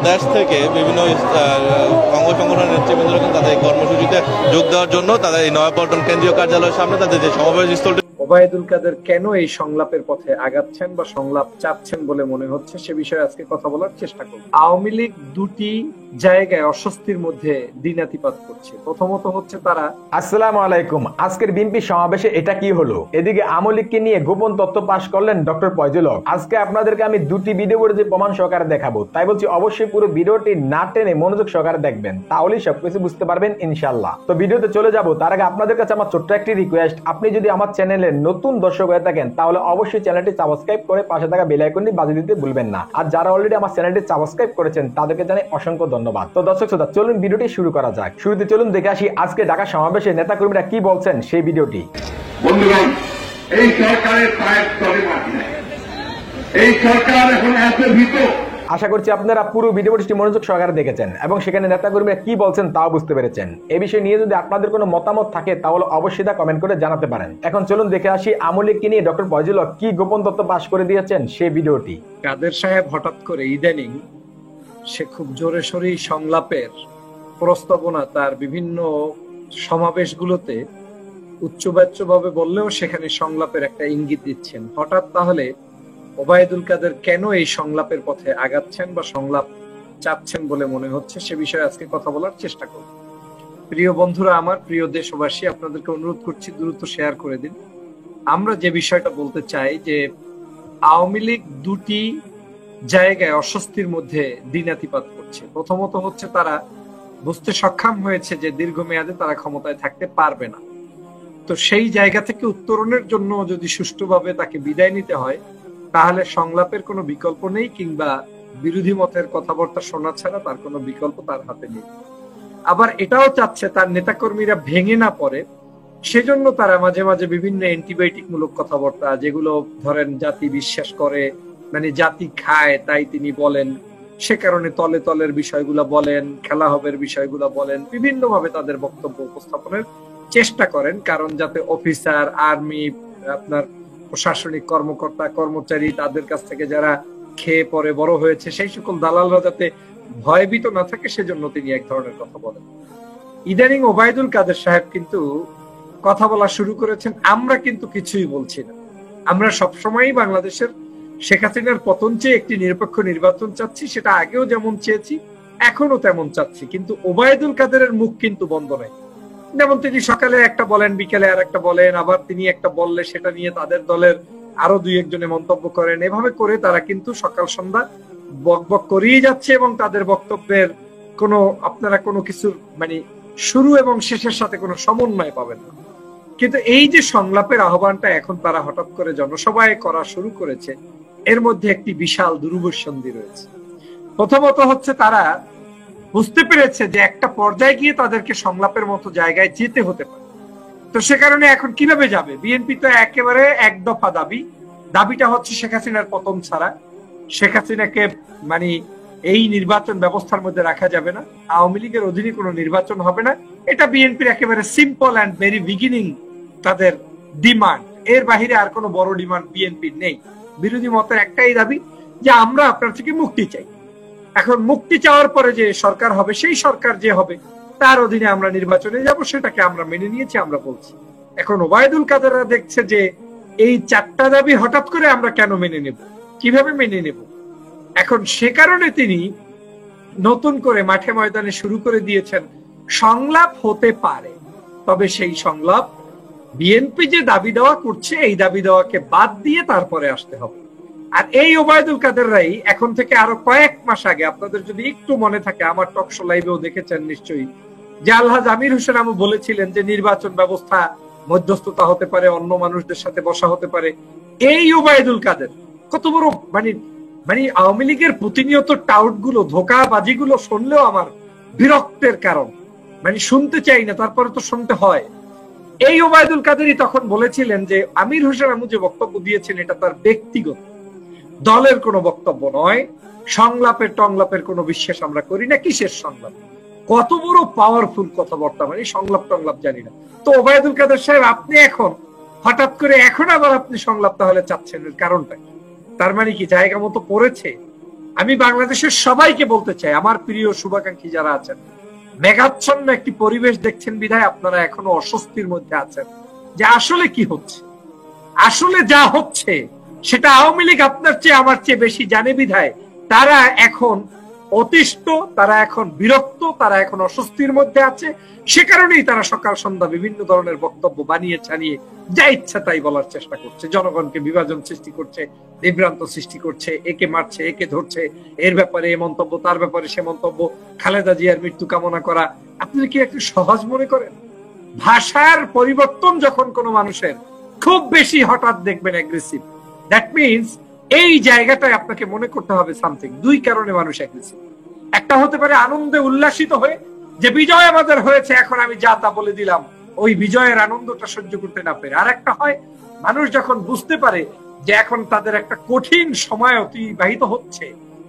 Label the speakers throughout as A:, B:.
A: দেশ থেকে বিভিন্ন অঙ্গ সংগঠনের নেতৃবৃন্দরা কিন্তু তাদের কর্মসূচিতে যোগ দেওয়ার জন্য তাদের এই নয়াপল্টন কেন্দ্রীয় কার্যালয়ের সামনে তাদের যে সমাবেশ স্থলটি।
B: ওবায়দুল কাদের কেন এই সংলাপের পথে আগাচ্ছেন বা সংলাপ চাচ্ছেন বলে মনে হচ্ছে সে বিষয়ে আজকে কথা বলার চেষ্টা করব। আওয়ামী লীগ দুটি জায়গায় অস্বস্তির মধ্যে দিনাতিপাত করছে। প্রথমত হচ্ছে তারা।
C: আসসালামু আলাইকুম। আজকের বিএনপি সমাবেশে এটা কি হলো? এদিকে আওয়ামী লীগকে নিয়ে গোপন তথ্য পাশ করলেন ডক্টর ফয়জুল হক। আজকে আপনাদেরকে আমি দুটি ভিডিও যে প্রমাণ সহকারে দেখাবো, তাই বলছি অবশ্যই পুরো ভিডিওটি না টেনে মনোযোগ সহকারে দেখবেন, তাহলেই সবকিছু বুঝতে পারবেন ইনশাআল্লাহ। তো ভিডিওতে চলে যাব তার আগে আপনাদের কাছে আমার ছোট্ট একটি রিকোয়েস্ট, আপনি যদি আমার চ্যানেলে নতুন দর্শক হয়ে থাকেন তাহলে অবশ্যই চ্যানেলটি সাবস্ক্রাইব করে পাশে থাকা বেল আইকনটি বাজিয়ে দিতে ভুলবেন না। আর যারা অলরেডি আমার চ্যানেলটি সাবস্ক্রাইব করেছেন তাদেরকে জানাই অসংখ্য ধন্যবাদ। তো দর্শক শ্রোতা, চলুন ভিডিওটি শুরু করা যাক। শুরুতে চলুন দেখে আসি আজকে ঢাকা সমাবেশে নেতাকর্মীরা কি বলছেন সেই ভিডিওটি।
D: বন্ধুগণ, এই সরকারের পায়ের তলে মাটি নাই। এই সরকার এখন এত ভীত।
C: আশা করছি আপনারা পুরো ভিডিওটি মনোযোগ সহকারে দেখেছেন এবং সেখানে নেতাকর্মীরা কি বলছেন তাও বুঝতে পেরেছেন। এই বিষয় নিয়ে যদি আপনাদের কোনো মতামত থাকে তাহলে অবশ্যই তা কমেন্ট করে জানাতে পারেন। এখন চলুন দেখে আসি আওয়ামী লীগকে নিয়ে ডক্টর ফয়জুল হক কি গোপন তথ্য পাশ করে দিয়েছেন সেই ভিডিওটি।
B: কাদের সাহেব হঠাৎ করে ইদানিং সে খুব জোরে সোরেই সংলাপের প্রস্তাবনা তার বিভিন্ন সমাবেশগুলোতে উচ্চবাচ্যভাবে বললেও সেখানে সংলাপের একটা ইঙ্গিত দিচ্ছেন। হঠাৎ তাহলে ওবায়দুল কাদের কেন এই সংলাপের পথে আগাচ্ছেন বা সংলাপ চাচ্ছেন বলে মনে হচ্ছে সে বিষয়ে আজকে কথা বলার চেষ্টা করব। প্রিয় বন্ধুরা, আমার প্রিয় দেশবাসী, আপনাদেরকে অনুরোধ করছি দ্রুত শেয়ার করে দিন। আমরা যে বিষয়টা বলতে চাই যে আওয়ামী লীগ দুটি জায়গায় অস্বস্তির মধ্যে দিনাতিপাত করছে। প্রথমত হচ্ছে তারা বুঝতে সক্ষম হয়েছে যে দীর্ঘমেয়াদে তারা ক্ষমতায় থাকতে পারবে না। তো সেই জায়গা থেকে উত্তরণের জন্য যদি সুষ্ঠুভাবে তাকে বিদায় নিতে হয় তাহলে সংলাপের কোনো বিকল্প নেই, কিংবা বিরোধী মতের কথাবার্তা শোনা ছাড়া তার কোনো বিকল্প তার হাতে নেই। আবার এটাও চাচ্ছে তার নেতাকর্মীরা ভেঙে না পড়ে, সেজন্য তারা মাঝে মাঝে বিভিন্ন অ্যান্টিবায়োটিক মূলক কথাবার্তা, যেগুলো ধরেন জাতি বিশ্বাস করে, মানে জাতি খায় তাই তিনি বলেন, সে কারণে তলে তলের বিষয়গুলো বলেন, খেলা হবের বিষয়গুলো বলেন, বিভিন্ন ভাবে তাদের বক্তব্য উপস্থাপনের চেষ্টা করেন, কারণ যাতে অফিসার, আর্মি, আপনার প্রশাসনিক কর্মকর্তা কর্মচারী, তাদের কাছ থেকে যারা খেয়ে পরে বড় হয়েছে সেই সকল দালালরা যাতে ভয়ভীত না থাকে, সেজন্য তিনি এক ধরনের কথা বলেন। ইদানিং ওবায়দুল কাদের সাহেব কিন্তু কথা বলা শুরু করেছেন, আমরা কিন্তু কিছুই বলছি না, আমরা সবসময়ই বাংলাদেশের শেখ হাসিনার পতন চেয়ে একটি নিরপেক্ষ নির্বাচন চাচ্ছি, সেটা আগেও যেমন চেয়েছি এখনো তেমন চাচ্ছি। কিন্তু ওবায়দুল কাদেরের মুখ কিন্তু বন্ধ নাই। যেমন তিনি সকালে একটা বলেন, বিকেলে আর একটা বলেন, আবার তিনি একটা বললে সেটা নিয়ে তাদের দলের আরো দুই একজনে মন্তব্য করেন। এভাবে করে তারা কিন্তু সকাল সন্ধ্যা বক বক করিয়ে যাচ্ছে এবং তাদের বক্তব্যের কোনো, আপনারা কোনো কিছুর মানে শুরু এবং শেষের সাথে কোনো সমন্বয় পাবেন না। কিন্তু এই যে সংলাপের আহ্বানটা এখন তারা হঠাৎ করে জনসভায় করা শুরু করেছে, এর মধ্যে একটি বিশাল দুরূহসন্ধি রয়েছে। প্রথমত হচ্ছে তারা বুঝতে পেরেছে যে একটা পর্যায়ে গিয়ে তাদেরকে সংলাপের মতো জায়গায় যেতে হতে পারে। তো সে কারণে এখন কিভাবে যাবে? বিএনপি তো একেবারে এক দফা দাবিটা হচ্ছে শেখ হাসিনার পতন ছাড়া শেখ হাসিনাকে মানে এই নির্বাচন ব্যবস্থার মধ্যে রাখা যাবে না, আওয়ামী লীগের অধীনে কোনো নির্বাচন হবে না। এটা বিএনপির একেবারে সিম্পল অ্যান্ড ভেরি বিগিনিং তাদের ডিমান্ড। এর বাহিরে আর কোনো বড় ডিমান্ড বিএনপির নেই। বিরোধী মতের একটাই দাবি যে আমরা আপনার থেকে মুক্তি চাই। এখন মুক্তি চাওয়ার পরে যে সরকার হবে, সেই সরকার যে হবে তার অধীনে আমরা নির্বাচনে যাব, সেটাকে আমরা মেনে নিয়েছি, আমরা বলছি। এখন ওবায়দুল কাদেররা দেখছে যে এই চারটা দাবি হঠাৎ করে আমরা কেন মেনে নেব, কিভাবে মেনে নেব। এখন সে কারণে তিনি নতুন করে মাঠে ময়দানে শুরু করে দিয়েছেন সংলাপ হতে পারে, তবে সেই সংলাপ বিএনপি যে দাবি দেওয়া করছে এই দাবি দেওয়াকে বাদ দিয়ে তারপরে আসতে হবে। আর এই ওবায়দুল কাদেররাই এখন থেকে আরো কয়েক মাস আগে, আপনাদের যদি একটু মনে থাকে, আমার টকশো লাইভেও দেখেছেন নিশ্চয়ই, যে আলহাজ আমির হোসেন আমু বলেছিলেন যে নির্বাচন ব্যবস্থা মধ্যস্থতা হতে পারে, অন্য মানুষদের সাথে বসা হতে পারে। এই ওবায়দুল কাদের কত বড় মানে মানে আওয়ামী লীগের প্রতিনিয়ত টাউট গুলো, ধোকাবাজি গুলো শুনলেও আমার বিরক্তের কারণ, মানে শুনতে চাই না, তারপরে তো শুনতে হয়। এই ওবায়দুল কাদেরই তখন বলেছিলেন যে আমির হোসেন আমু যে বক্তব্য দিয়েছেন এটা তার ব্যক্তিগত, দলের কোনো বক্তব্য নয়, সংলাপের টংলাপের কোনো বিশ্বাস আমরা করি না। কিসের সংলাপ? কত বড় পাওয়ারফুল কথাবার্তা, মানে সংলাপ টংলাপ জানি না। তো ওবায়দুল কাদের সাহেব, আপনি এখন হঠাৎ করে এখন আবার আপনি সংলাপ তাহলে চাচ্ছেন, এর কারণটা কি? তার মানে কি জায়গা মতো পড়েছে? আমি বাংলাদেশের সবাইকে বলতে চাই, আমার প্রিয় শুভাকাঙ্ক্ষী যারা আছেন, মেঘাচ্ছন্ন একটি পরিবেশ দেখছেন বিধায় আপনারা এখনো অস্বস্তির মধ্যে আছেন যে আসলে কি হচ্ছে। আসলে যা হচ্ছে সেটা আওয়ামী লীগ আপনার চেয়ে আমার চেয়ে বেশি জানে বিধায় তারা এখন অতিষ্ঠ, তারা এখন বিরক্ত, তারা এখন অস্বস্তির মধ্যে আছে। সে কারণেই তারা সকাল সন্ধ্যা বিভিন্ন ধরনের বক্তব্য বানিয়ে ছাড়িয়ে যা ইচ্ছা তাই বলার চেষ্টা করছে, জনগণকে বিভাজন সৃষ্টি করছে, বিভ্রান্ত সৃষ্টি করছে, একে মারছে, একে ধরছে, এর ব্যাপারে এ মন্তব্য, তার ব্যাপারে সে মন্তব্য, খালেদা জিয়ার মৃত্যু কামনা করা। আপনি কি একটু সহজ মনে করেন? ভাষার পরিবর্তন যখন কোনো মানুষের খুব বেশি হঠাৎ দেখবেন অ্যাগ্রেসিভ, দ্যাট মিনস এই জায়গাটায় আপনাকে মনে করতে হবে সামথিং। দুই কারণে মানুষ অ্যাগ্রেসিভ। একটা হতে পারে আনন্দে উল্লাসিত হয়ে যে বিজয় আমাদের হয়েছে, এখন আমি যা তা বলে দিলাম, ওই বিজয়ের আনন্দটা সহ্য করতে না পেরে। আর একটা হয় মানুষ যখন বুঝতে পারে যে এখন তাদের একটা কঠিন সময় অতিবাহিত হচ্ছে,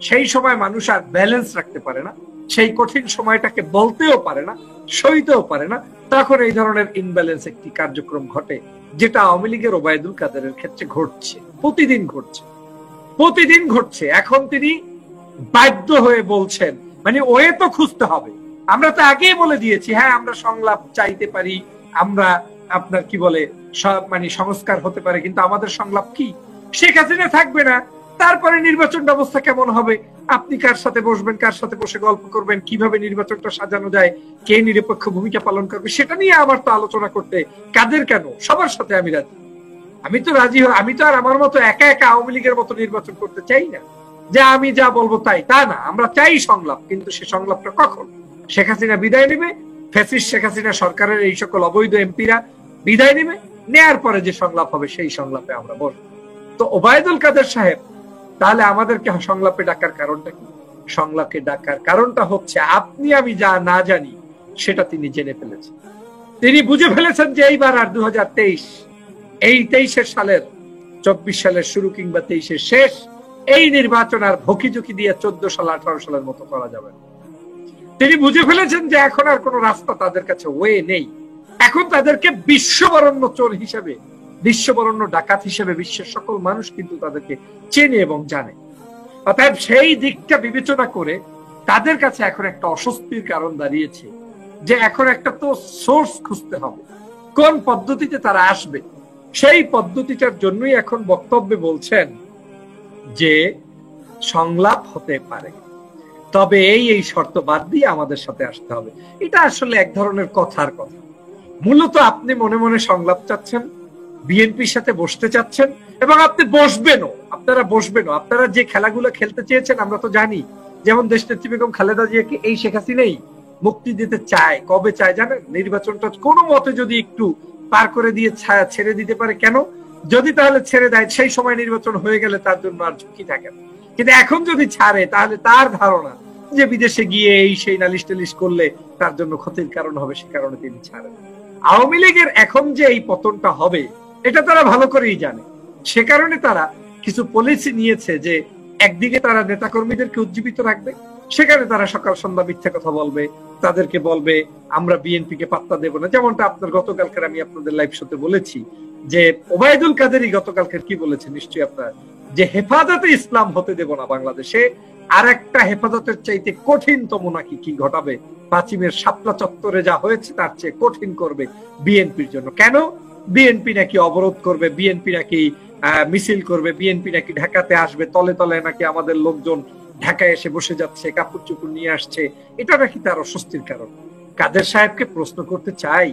B: সেই সময় মানুষ আর ব্যালেন্স রাখতে পারে না, সেই কঠিন সময়টাকে বলতেও পারে না, সইতেও পারে না, তখন এই ধরনের ইনব্যালেন্স একটি কার্যক্রম ঘটে, যেটা আওয়ামী লীগের ওবায়দুল কাদেরের ক্ষেত্রে ঘটছে, প্রতিদিন ঘটছে, প্রতিদিন ঘটছে। এখন তিনি বাধ্য হয়ে বলছেন, মানে ওয়ে তো খুঁজতে হবে। আমরা তো আগেই বলে দিয়েছি, হ্যাঁ আমরা সংলাপ চাইতে পারি, আমরা আপনার কি বলে সব মানে সংস্কার হতে পারে, কিন্তু আমাদের সংলাপ কি? শেখ হাসিনা থাকবে না, তারপরে নির্বাচন ব্যবস্থা কেমন হবে, আপনি কার সাথে বসবেন, কার সাথে বসে গল্প করবেন, কিভাবে নির্বাচনটা সাজানো যায়, কে নিরপেক্ষ ভূমিকা পালন করবে, সেটা নিয়ে আমার তো আলোচনা করতে কাদের কেন, সবার সাথে আমি রাজি। আমি তো রাজি, আমি তো আর আমার মতো একা একা আওয়ামী লীগের মতো নির্বাচন করতে চাই না, যে আমি যা বলবো তাই, তা না। আমরা চাই সংলাপ, কিন্তু সে সংলাপটা কখন? শেখ হাসিনা বিদায় নেবে, ফ্যাসিস্ট শেখ হাসিনা সরকারের এই সকল অবৈধ এমপিরা বিদায় নেবে, নেয়ার পরে যে সংলাপ হবে সেই সংলাপে আমরা বসবো। তো ওবায়দুল কাদের সাহেব তাহলে আমাদেরকে সংলাপে ডাকার কারণটা কি? সংলাপে ডাকার কারণটা হচ্ছে আপনি আমি যা না জানি সেটা তিনি জেনে ফেলেছেন। তিনি বুঝে ফেলেছেন যে এইবার আর 2023, এই 23 সালের 24 সালের শুরু কিংবা 23 শেষ, এই নির্বাচন আর ভকিঝুঁকি দিয়ে 14 সাল 18 সালের মতো করা যাবে না। তিনি বুঝে ফেলেছেন যে এখন আর কোনো রাস্তা তাদের কাছে ওয়ে নেই। এখন তাদেরকে বিশ্ববরণ্য চোর হিসেবে, বিশ্ববরণ্য ডাকাত হিসেবে বিশ্বের সকল মানুষ কিন্তু তাদেরকে চেনে এবং জানে। অতএব সেই দিকটা বিবেচনা করে তাদের কাছে এখন একটা অস্বস্তির কারণ দাঁড়িয়েছে, যে এখন একটা তো সোর্স খুঁজতে হবে, কোন পদ্ধতিতে তারা আসবে। সেই পদ্ধতিটার জন্যই এখন বক্তব্যে বলছেন যে সংলাপ হতে পারে, তবে এই শর্ত বাদ দিয়ে আমাদের সাথে আসতে হবে। এটা আসলে এক ধরনের কথার কথা। মূলত আপনি মনে মনে সংলাপ চাচ্ছেন, বিএনপির সাথে বসতে চাচ্ছেন, এবং আপনি বসবেনও, আপনারা বসবেনও। আপনারা যে খেলাগুলো খেলতে চেয়েছেন আমরা তো জানি, যেমন দেশনেত্রী বেগম খালেদা জিয়াকে এই শেখ হাসিনাই মুক্তি দিতে চায়। কবে চায় জানেন? নির্বাচনটা কোনো মতে যদি একটু পার করে দিয়ে ছেড়ে দিতে পারে। কেন? যদি তাহলে ছেড়ে দেয়, সেই সময় নির্বাচন হয়ে গেলে তার জন্য আর ঝুঁকি থাকে না। কিন্তু এখন যদি ছাড়ে, তাহলে তার ধারণা যে বিদেশে গিয়ে এই সেই নালিশ টালিশ করলে তার জন্য ক্ষতির কারণ হবে, সে কারণে তিনি ছাড়েন। আওয়ামী লীগের এখন যে এই পতনটা হবে এটা তারা ভালো করেই জানে। সে কারণে তারা কিছু পলিসি নিয়েছে যে একদিকে তারা নেতাকর্মীদেরকে উজ্জীবিত রাখবে, সেখানে তারা সকাল সন্ধ্যা মিথ্যা কথা বলবে, তাদেরকে বলবে আমরা বিএনপি কে পাত্তা দেব না। যেমনটা আপনার গতকালকের আমি আপনাদের লাইভ শোতে বলেছি যে ওবায়দুল কাদেরই গতকালকের কি বলেছে নিশ্চয়ই আপনার, যে হেফাজতে ইসলাম হতে দেব না বাংলাদেশে। আর একটা হেফাজতের চাইতে কঠিনতম নাকি কি ঘটাবে, পাঁচিমের শাপলা চত্বরে যা হয়েছে তার চেয়ে কঠিন করবে বিএনপির জন্য। কেন? বিএনপি নাকি অবরোধ করবে, বিএনপি নাকি মিছিল করবে, বিএনপি নাকি ঢাকাতে আসবে, তলে তলে নাকি আমাদের লোকজন ঢাকায় এসে বসে যাচ্ছে, কাপড় চোপড় নিয়ে আসছে, এটা নাকি তার অস্বস্তির কারণ। কাদের সাহেবকে প্রশ্ন করতে চাই,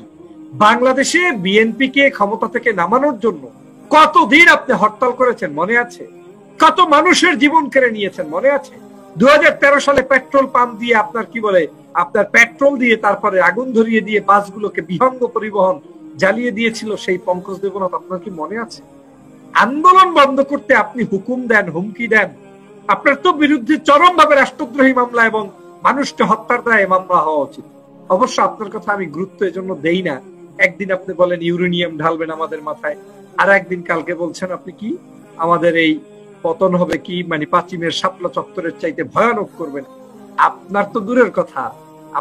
B: বাংলাদেশে বিএনপি কে ক্ষমতা থেকে নামানোর জন্য কতদিন আপনি হরতাল করেছেন মনে আছে? কত মানুষের জীবন কেড়ে নিয়েছেন মনে আছে? 2013 সালে পেট্রোল পাম্প দিয়ে আপনার কি বলে, আপনার পেট্রোল দিয়ে তারপরে আগুন ধরিয়ে দিয়ে বাসগুলোকে বিহঙ্গ পরিবহন জ্বালিয়ে দিয়েছিল সেই পঙ্কজ দেবনাথ, আপনার কি মনে আছে? আন্দোলন বন্ধ করতে আপনি হুকুম দেন, হুমকি দেন। আপনার তো বিরুদ্ধে চরমভাবে রাষ্ট্রদ্রোহী মামলা এবং মানুষকে হত্যার দায়ে মামলা হওয়া উচিত। অবশ্য আপনার কথা আমি গুরুত্ব এজন্য দেই না। একদিন আপনি বলেন ইউরেনিয়াম ঢালবেন আমাদের মাথায়, আর একদিন কালকে বলছেন আপনি কি আমাদের এই পতন হবে কি মানে পাঁচিমের শাপলা চত্বরের চাইতে ভয়ানক করবেন। আপনার তো দূরের কথা,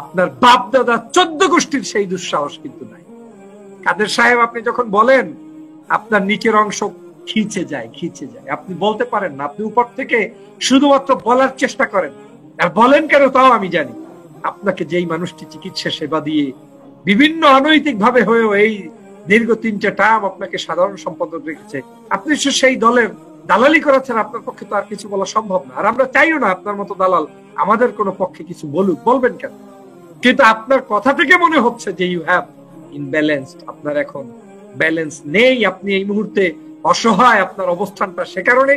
B: আপনার বাপ দাদা 14 গোষ্ঠীর সেই দুঃসাহস কিন্তু নাই। কাদের সাহেব আপনি যখন বলেন আপনার নিচের অংশ খিচে যায়। আপনি বলতে পারেন না, আপনি উপর থেকে শুধুমাত্র বলার চেষ্টা করেন, আর বলেন কেন তাও আমি জানি। আপনাকে যেই মানুষটি চিকিৎসা সেবা দিয়ে বিভিন্ন অনৈতিক ভাবে হয়েও এই দীর্ঘ 3টে টার্ম আপনাকে সাধারণ সম্পাদক রেখেছে, আপনি সেই দলের দালালি করেছেন, আপনার পক্ষে তো আর কিছু বলা সম্ভব না। আর আমরা চাইও না আপনার মতো দালাল আমাদের কোনো পক্ষে কিছু বলুক, বলবেন কেন? কিন্তু আপনার কথা থেকে মনে হচ্ছে যে ইউ হ্যাভ ইনব্যালেন্সড, আপনার এখন ব্যালেন্স নেই, আপনি এই মুহূর্তে অসহায় আপনার অবস্থানটা, সে কারণে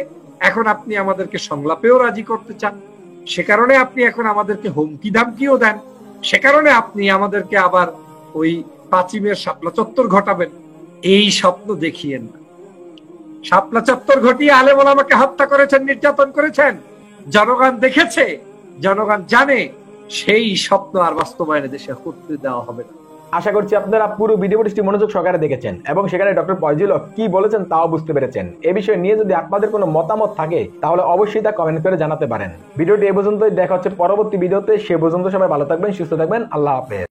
B: এখন আপনি আমাদেরকে সংলাপেও রাজি করতে চান, সে কারণে আপনি এখন আমাদেরকে হুমকি ধামকিও দেন, সে কারণে আপনি আমাদেরকে আবার ওই 5ই মের শাপলা চত্বর ঘটাবেন। এই স্বপ্ন দেখিয়েন না। শাপলা চত্বর ঘটিয়ে আলেম ওলামাকে হত্যা করেছেন, নির্যাতন করেছেন, জনগণ দেখেছে, জনগণ জানে, সেই স্বপ্ন আর বাস্তবায়নে দেশে করতে দেওয়া হবে না।
C: আশা করছি আপনারা পুরো ভিডিওটি মনোযোগ সহকারে দেখেছেন এবং সেখানে ডক্টর ফয়জুল হক কি বলেছেন তাও বুঝতে পেরেছেন। এই বিষয় নিয়ে যদি আপনাদের কোনো মতামত থাকে তাহলে অবশ্যই তা কমেন্ট করে জানাতে পারেন। ভিডিওটি এই পর্যন্তই, দেখা হচ্ছে পরবর্তী ভিডিওতে। সে পর্যন্ত সবাই ভালো থাকবেন, সুস্থ থাকবেন। আল্লাহ হাফেজ।